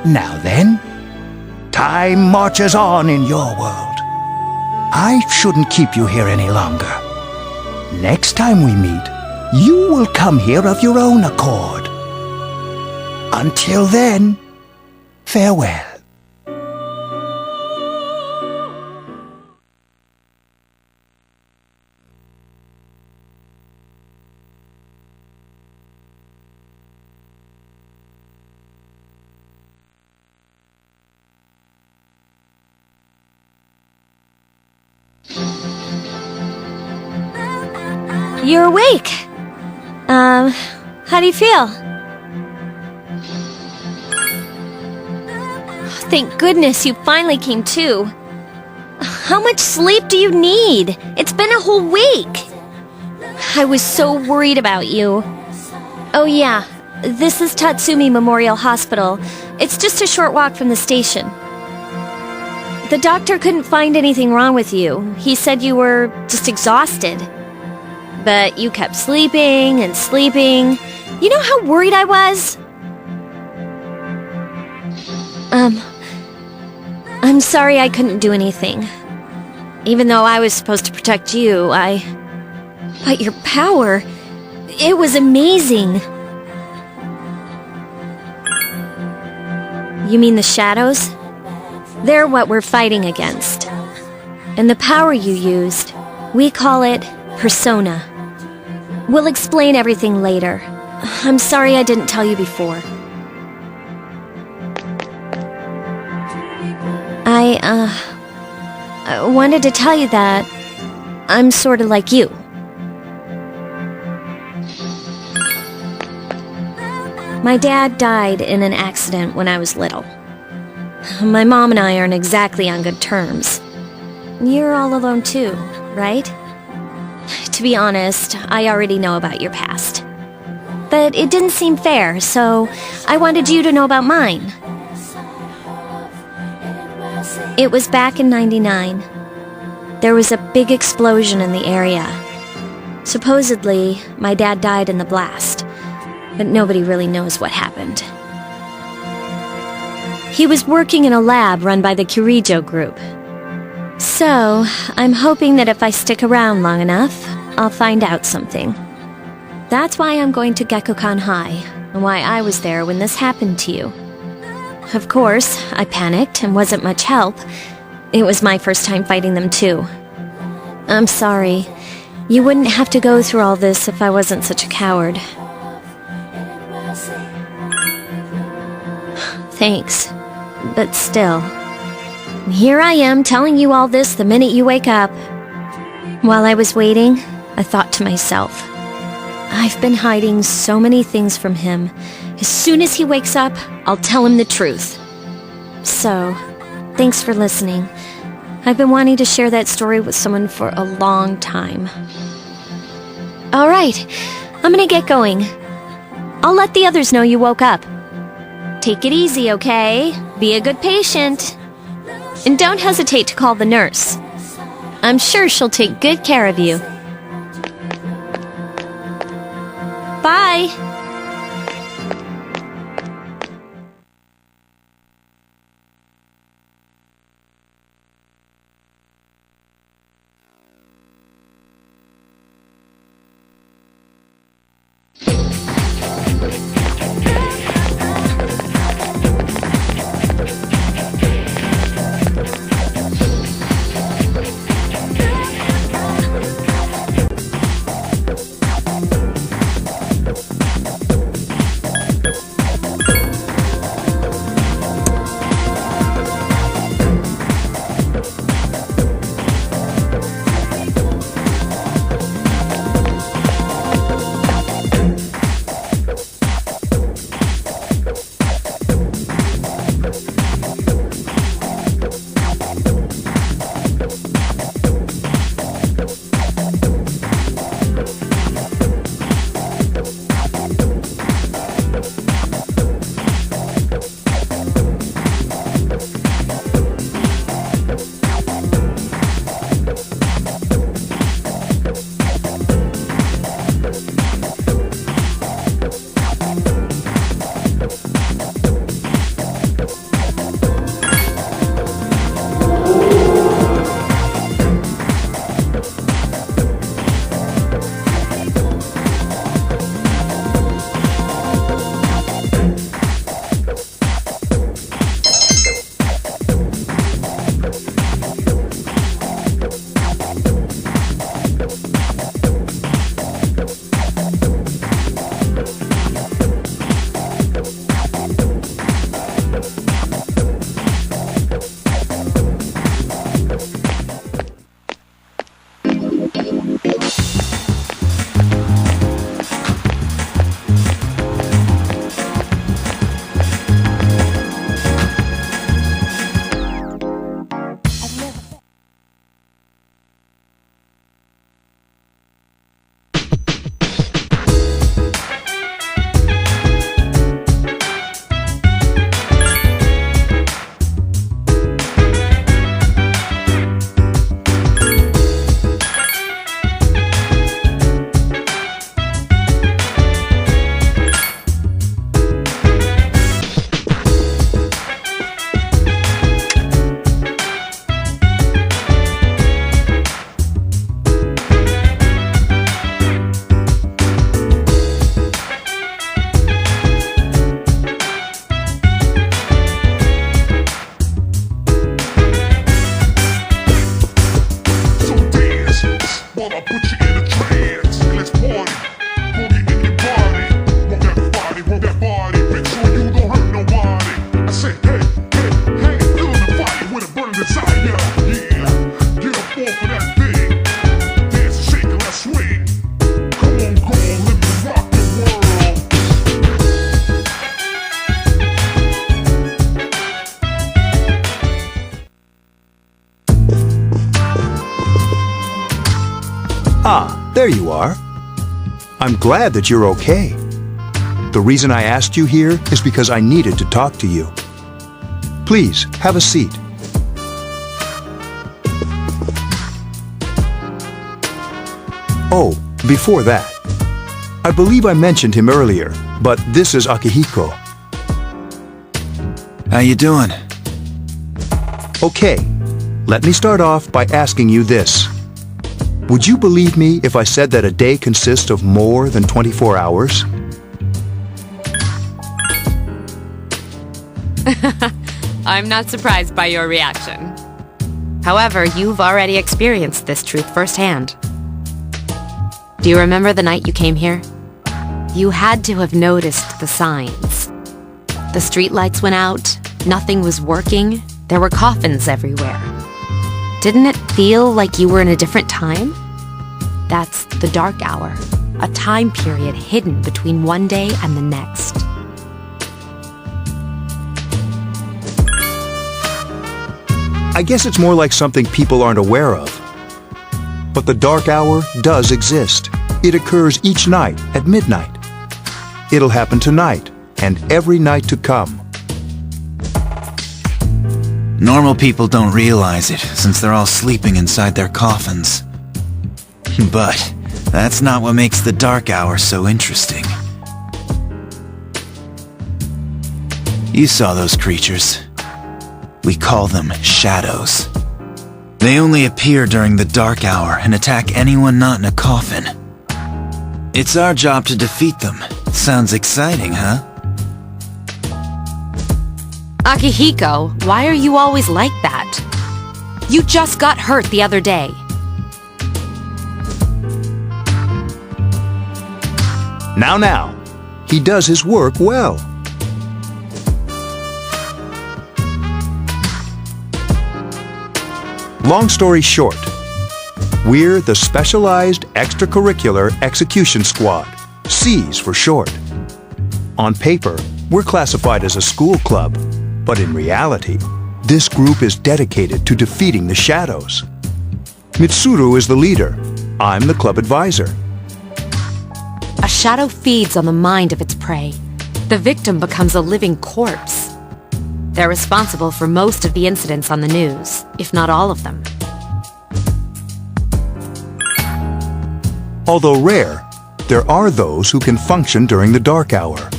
Now then, time marches on in your world. I shouldn't keep you here any longer. Next time we meet, you will come here of your own accord. Until then, farewell. You're awake. How do you feel? Thank goodness you finally came to. How much sleep do you need? It's been a whole week. I was so worried about you. Oh yeah, this is Tatsumi Memorial Hospital. It's just a short walk from the station. The doctor couldn't find anything wrong with you. He said you were just exhausted. But you kept sleeping and sleeping. You know how worried I was? I'm sorry I couldn't do anything. Even though I was supposed to protect you, But your power, it was amazing. You mean the shadows? They're what we're fighting against. And the power you used, we call it persona. We'll explain everything later. I'm sorry I didn't tell you before. I wanted to tell you that I'm sort of like you. My dad died in an accident when I was little. My mom and I aren't exactly on good terms. You're all alone too, right? To be honest, I already know about your past. But it didn't seem fair, so I wanted you to know about mine. It was back in '99. There was a big explosion in the area. Supposedly, my dad died in the blast, but nobody really knows what happened. He was working in a lab run by the Kirijo group. So, I'm hoping that if I stick around long enough, I'll find out something. That's why I'm going to Gekukan High, and why I was there when this happened to you. Of course, I panicked and wasn't much help. It was my first time fighting them too. I'm sorry. You wouldn't have to go through all this if I wasn't such a coward. Thanks. But still. Here I am telling you all this the minute you wake up. While I was waiting, I thought to myself, I've been hiding so many things from him. As soon as he wakes up, I'll tell him the truth. So, thanks for listening. I've been wanting to share that story with someone for a long time. Alright, I'm gonna get going. I'll let the others know you woke up. Take it easy, okay? Be a good patient. And don't hesitate to call the nurse. I'm sure she'll take good care of you. Bye! Ah, there you are. I'm glad that you're okay. The reason I asked you here is because I needed to talk to you. Please, have a seat. Oh, before that, I believe I mentioned him earlier, but this is Akihiko. How you doing? Okay, let me start off by asking you this. Would you believe me if I said that a day consists of more than 24 hours? I'm not surprised by your reaction. However, you've already experienced this truth firsthand. Do you remember the night you came here? You had to have noticed the signs. The streetlights went out, nothing was working, there were coffins everywhere. Didn't it feel like you were in a different time? That's the dark hour, a time period hidden between one day and the next. I guess it's more like something people aren't aware of. But the dark hour does exist. It occurs each night at midnight. It'll happen tonight and every night to come. Normal people don't realize it, since they're all sleeping inside their coffins. But that's not what makes the dark hour so interesting. You saw those creatures. We call them shadows. They only appear during the dark hour and attack anyone not in a coffin. It's our job to defeat them. Sounds exciting, huh? Akihiko, why are you always like that? You just got hurt the other day. Now, he does his work well. Long story short, we're the Specialized Extracurricular Execution Squad, SEAS for short. On paper, we're classified as a school club, but in reality, this group is dedicated to defeating the shadows. Mitsuru is the leader. I'm the club advisor. A shadow feeds on the mind of its prey. The victim becomes a living corpse. They're responsible for most of the incidents on the news, if not all of them. Although rare, there are those who can function during the dark hour.